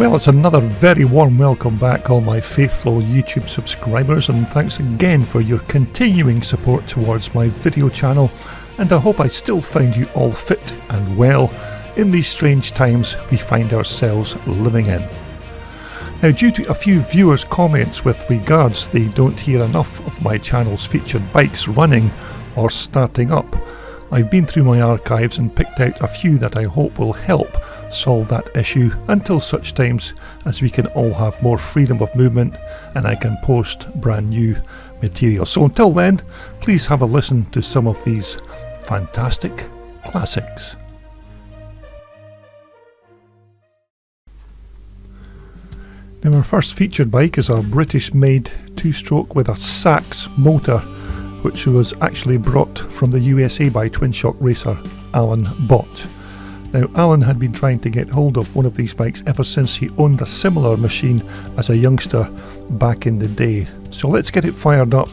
Well, it's another very warm welcome back, all my faithful YouTube subscribers, and thanks again for your continuing support towards my video channel, and I hope I still find you all fit and well in these strange times we find ourselves living in. Now, due to a few viewers' comments with regards they don't hear enough of my channel's featured bikes running or starting up, I've been through my archives and picked out a few that I hope will help solve that issue until such times as we can all have more freedom of movement and I can post brand new material. So until then, please have a listen to some of these fantastic classics. Now, our first featured bike is a British-made two-stroke with a Sachs motor, which was actually brought from the USA by twin shock racer Alan Bott. Now, Alan had been trying to get hold of one of these bikes ever since he owned a similar machine as a youngster back in the day. So let's get it fired up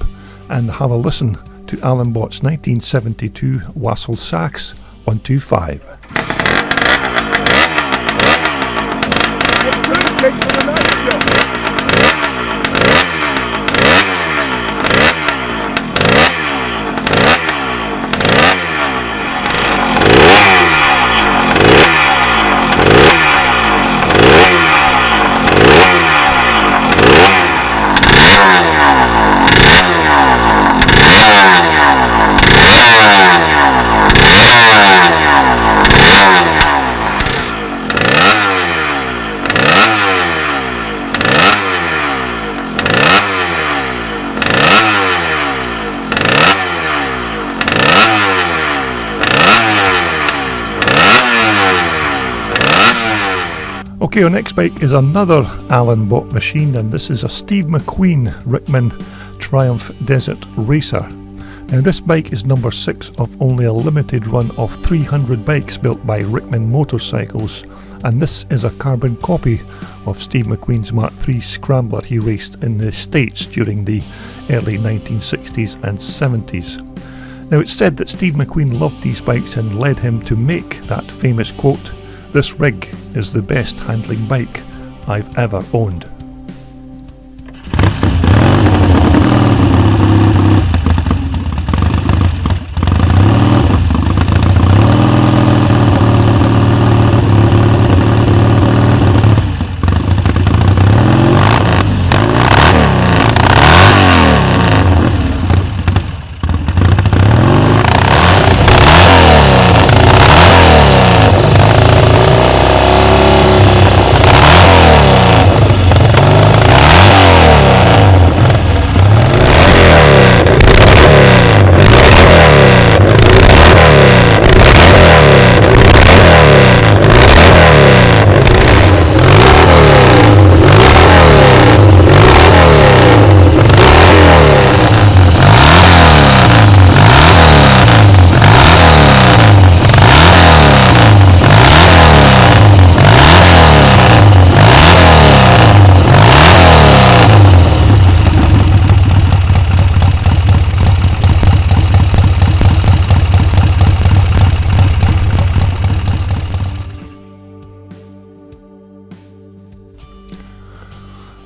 and have a listen to Alan Bott's 1972 Wassell Sachs 125. Okay, our next bike is another Alan Bott machine, and this is a Steve McQueen Rickman Triumph Desert Racer. Now, this bike is number 6 of only a limited run of 300 bikes built by Rickman Motorcycles, and this is a carbon copy of Steve McQueen's Mark III Scrambler he raced in the States during the early 1960s and 70s. Now, it's said that Steve McQueen loved these bikes and led him to make that famous quote, "This rig is the best handling bike I've ever owned."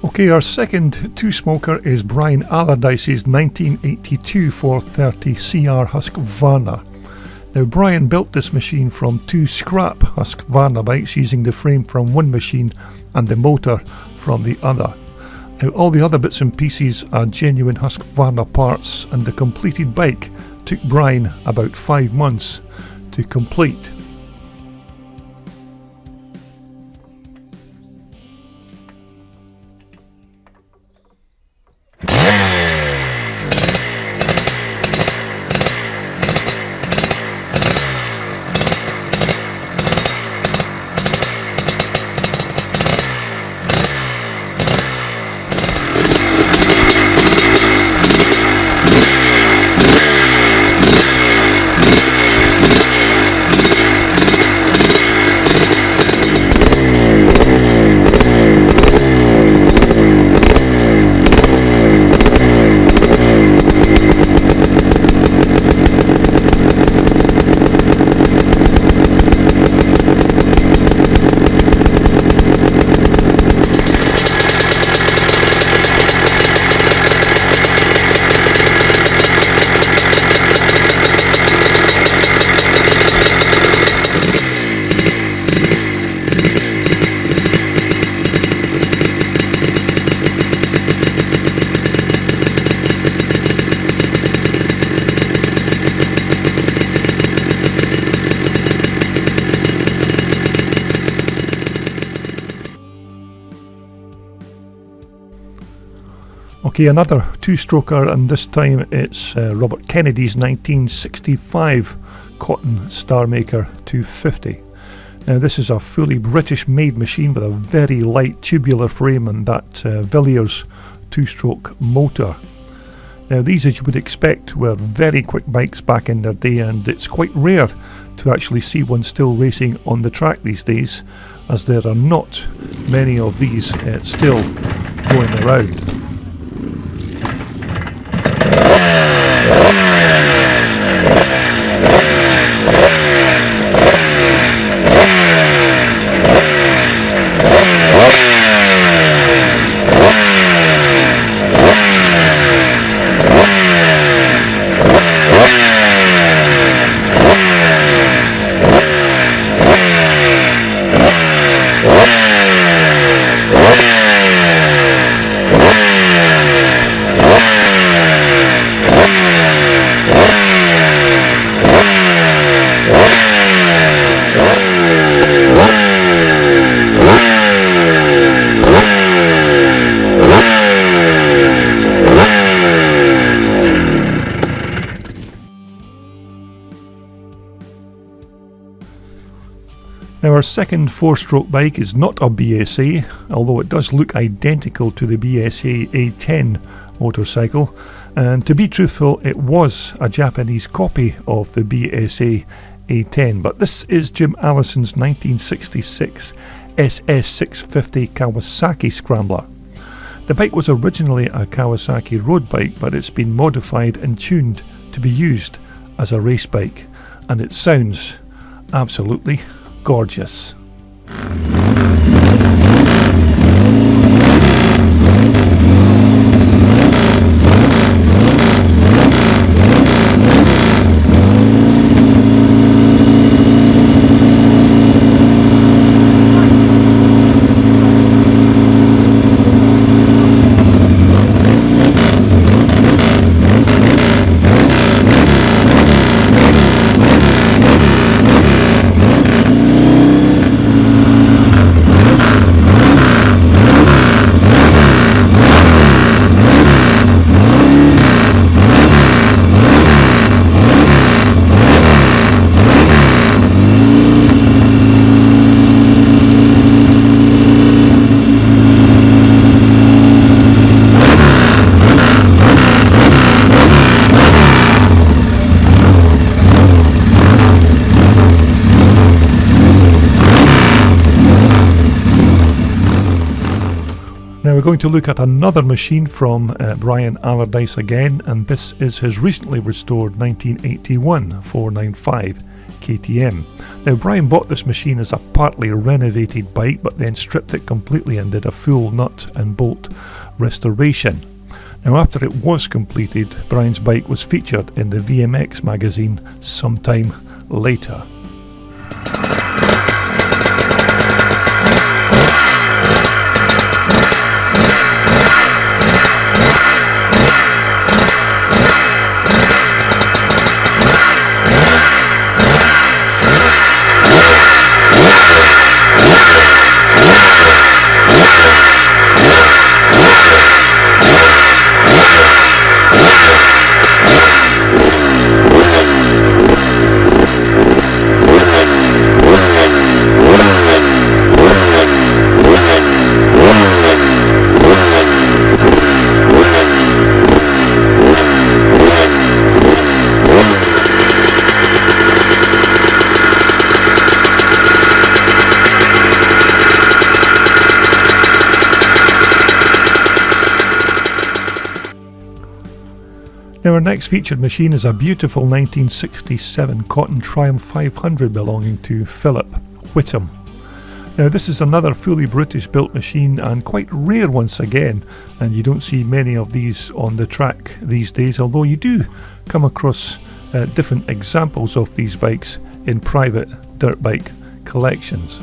Okay, our second two-smoker is Brian Allardyce's 1982 430 CR Husqvarna. Now, Brian built this machine from 2 scrap Husqvarna bikes using the frame from one machine and the motor from the other. Now, all the other bits and pieces are genuine Husqvarna parts, and the completed bike took Brian about 5 months to complete. Okay, another two-stroker, and this time it's Robert Kennedy's 1965 Cotton Star Maker 250. Now this is a fully British made machine with a very light tubular frame and that Villiers two-stroke motor. Now these, as you would expect, were very quick bikes back in their day, and it's quite rare to actually see one still racing on the track these days, as there are not many of these still going around. Now our second four-stroke bike is not a BSA, although it does look identical to the BSA A10 motorcycle, and to be truthful, it was a Japanese copy of the BSA A10, but this is Jim Allison's 1966 SS650 Kawasaki Scrambler. The bike was originally a Kawasaki road bike, but it's been modified and tuned to be used as a race bike, and it sounds absolutely gorgeous. Now we're going to look at another machine from Brian Allardyce again, and this is his recently restored 1981 495 KTM. Now Brian bought this machine as a partly renovated bike, but then stripped it completely and did a full nut and bolt restoration. Now after it was completed, Brian's bike was featured in the VMX magazine sometime later. Now our next featured machine is a beautiful 1967 Cotton Triumph 500 belonging to Philip Whittam. Now this is another fully British built machine and quite rare once again, and you don't see many of these on the track these days, although you do come across different examples of these bikes in private dirt bike collections.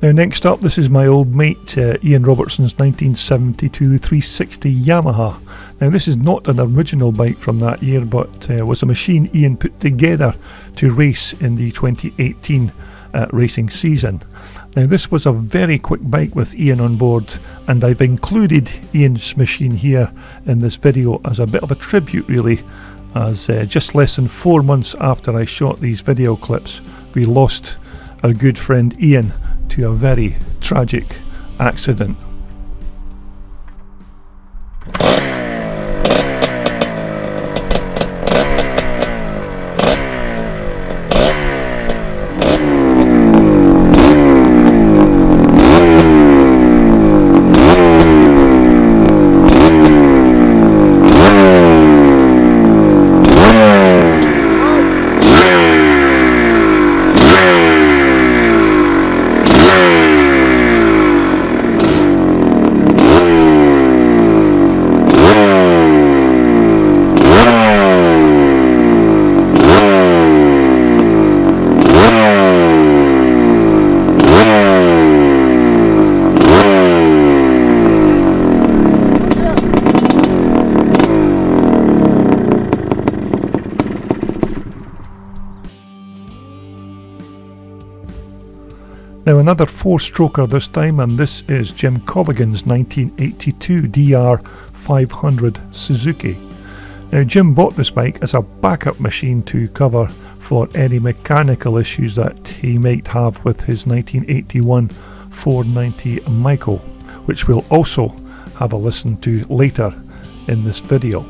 Now next up, this is my old mate Ian Robertson's 1972 360 Yamaha. Now this is not an original bike from that year, but was a machine Ian put together to race in the 2018 racing season. Now this was a very quick bike with Ian on board, and I've included Ian's machine here in this video as a bit of a tribute really, as just less than 4 months after I shot these video clips, we lost our good friend Ian to a very tragic accident. Now another 4-stroker this time, and this is Jim Colligan's 1982 DR500 Suzuki. Now Jim bought this bike as a backup machine to cover for any mechanical issues that he might have with his 1981 490 Michael, which we'll also have a listen to later in this video.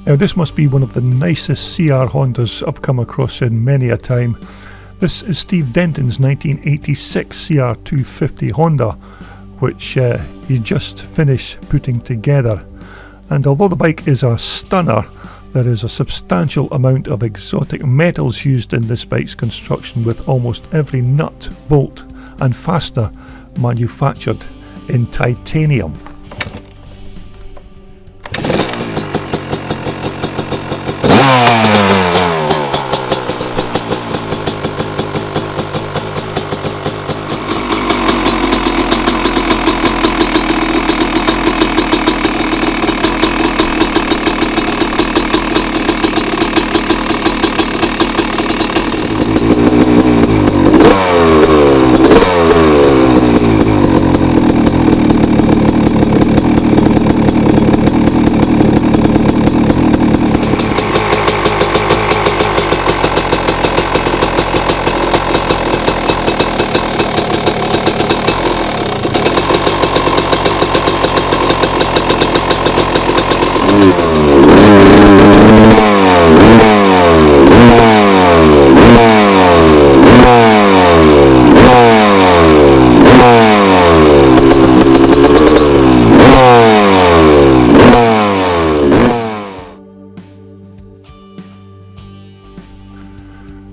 Now this must be one of the nicest CR Hondas I've come across in many a time. This is Steve Denton's 1986 CR250 Honda, which he just finished putting together. And although the bike is a stunner, there is a substantial amount of exotic metals used in this bike's construction, with almost every nut, bolt and fastener manufactured in titanium.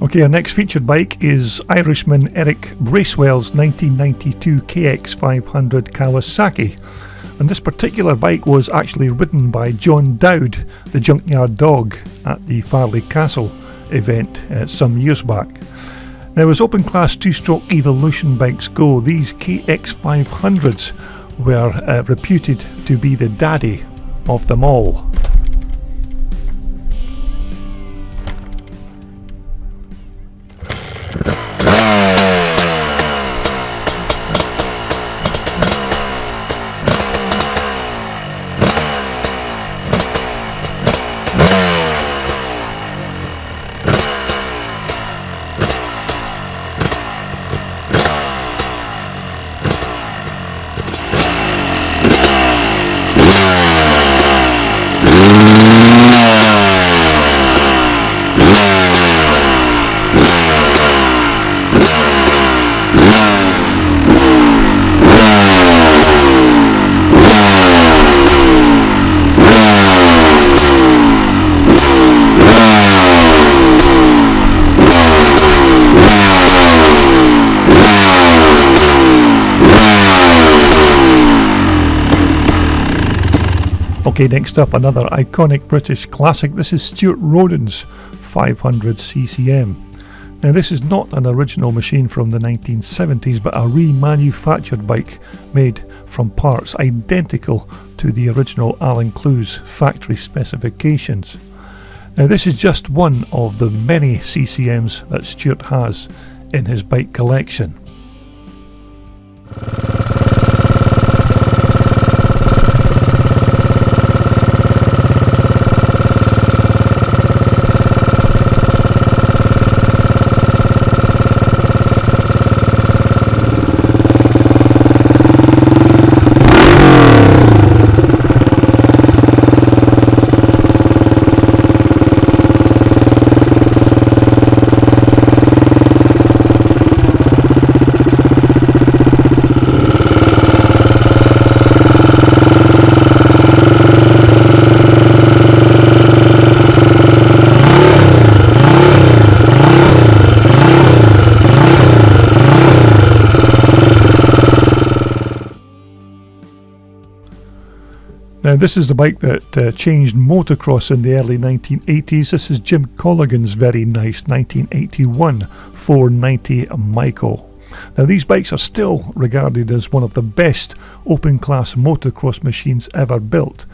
Okay, our next featured bike is Irishman Eric Bracewell's 1992 KX500 Kawasaki. And this particular bike was actually ridden by John Dowd, the junkyard dog, at the Farleigh Castle event some years back. Now, as open class 2-stroke evolution bikes go, these KX500s were reputed to be the daddy of them all. Okay, next up, another iconic British classic. This is Stuart Rodin's 500 CCM. Now, this is not an original machine from the 1970s, but a remanufactured bike made from parts identical to the original Alan Clue's factory specifications. Now, this is just one of the many CCMs that Stuart has in his bike collection. Now, this is the bike that changed motocross in the early 1980s. This is Jim Colligan's very nice 1981 490 Myco. Now, these bikes are still regarded as one of the best open-class motocross machines ever built.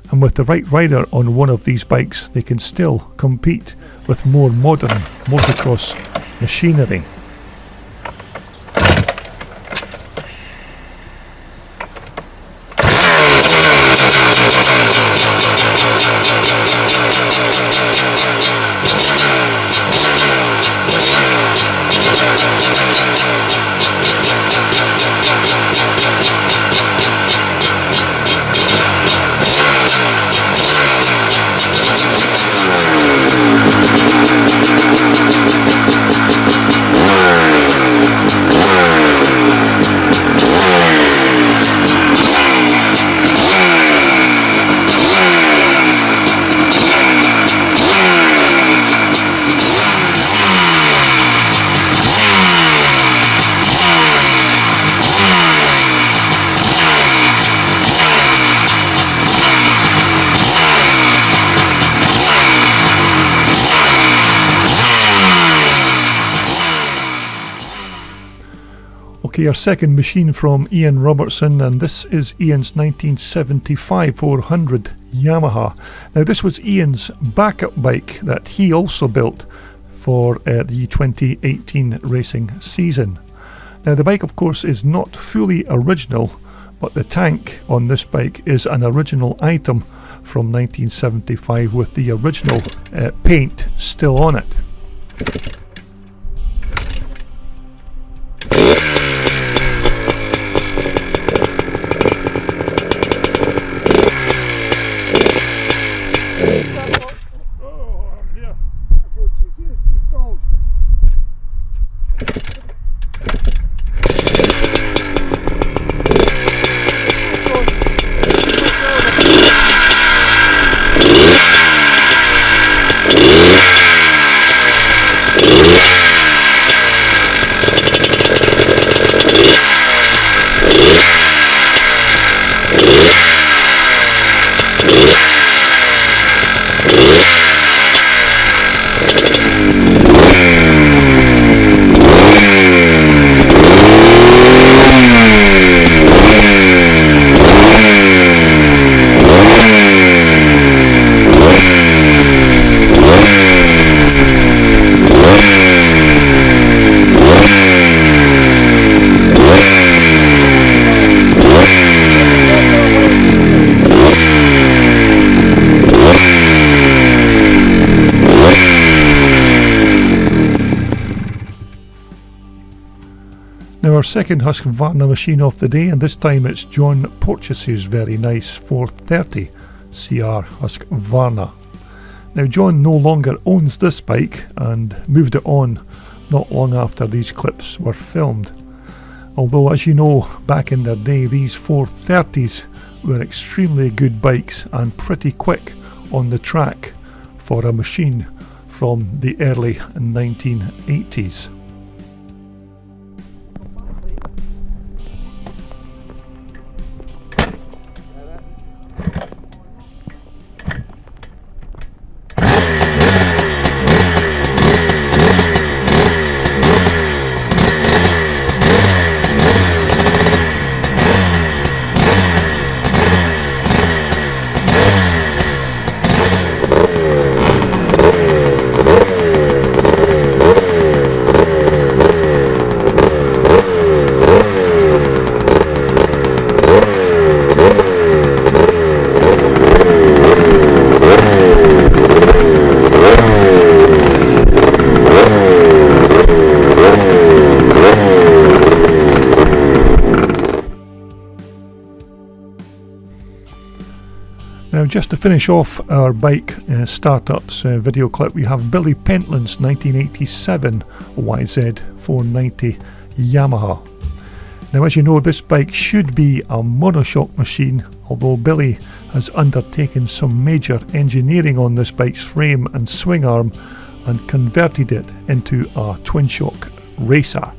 And with the right rider on one of these bikes, they can still compete with more modern motocross machinery. Okay, our second machine from Ian Robertson, and this is Ian's 1975 400 Yamaha. Now, this was Ian's backup bike that he also built for the 2018 racing season. Now, the bike, of course, is not fully original, but the tank on this bike is an original item from 1975 with the original paint still on it. our second Husqvarna machine of the day, and this time it's John Porteous's very nice 430 CR Husqvarna. Now John no longer owns this bike and moved it on not long after these clips were filmed. Although, as you know, back in their day these 430s were extremely good bikes and pretty quick on the track for a machine from the early 1980s. Now, just to finish off our bike startups video clip, we have Billy Pentland's 1987 YZ490 Yamaha. Now, as you know, this bike should be a monoshock machine, although Billy has undertaken some major engineering on this bike's frame and swing arm and converted it into a twin shock racer.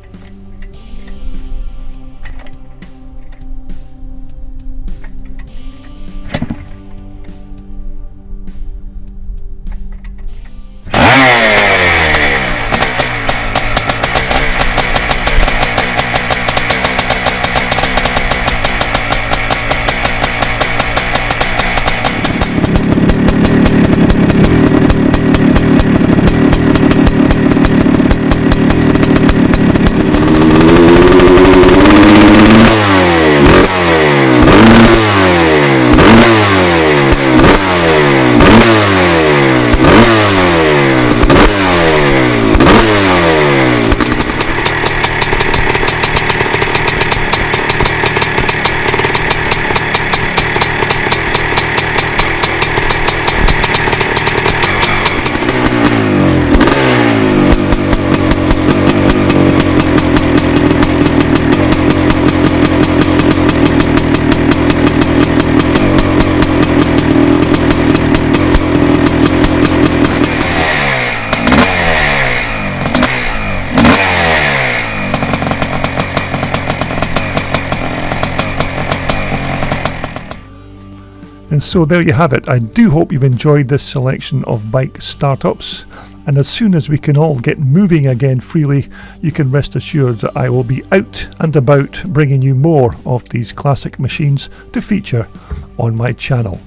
And so there you have it. I do hope you've enjoyed this selection of bike startups, and as soon as we can all get moving again freely, you can rest assured that I will be out and about bringing you more of these classic machines to feature on my channel.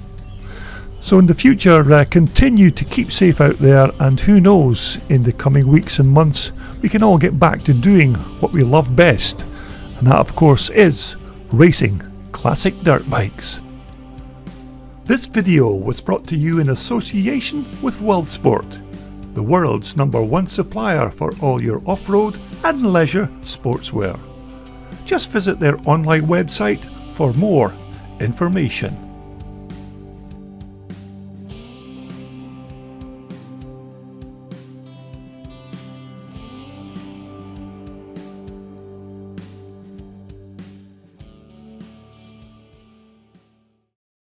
So in the future, continue to keep safe out there, and who knows, in the coming weeks and months we can all get back to doing what we love best, and that of course is racing classic dirt bikes. This video was brought to you in association with WorldSport, the world's #1 supplier for all your off-road and leisure sportswear. Just visit their online website for more information.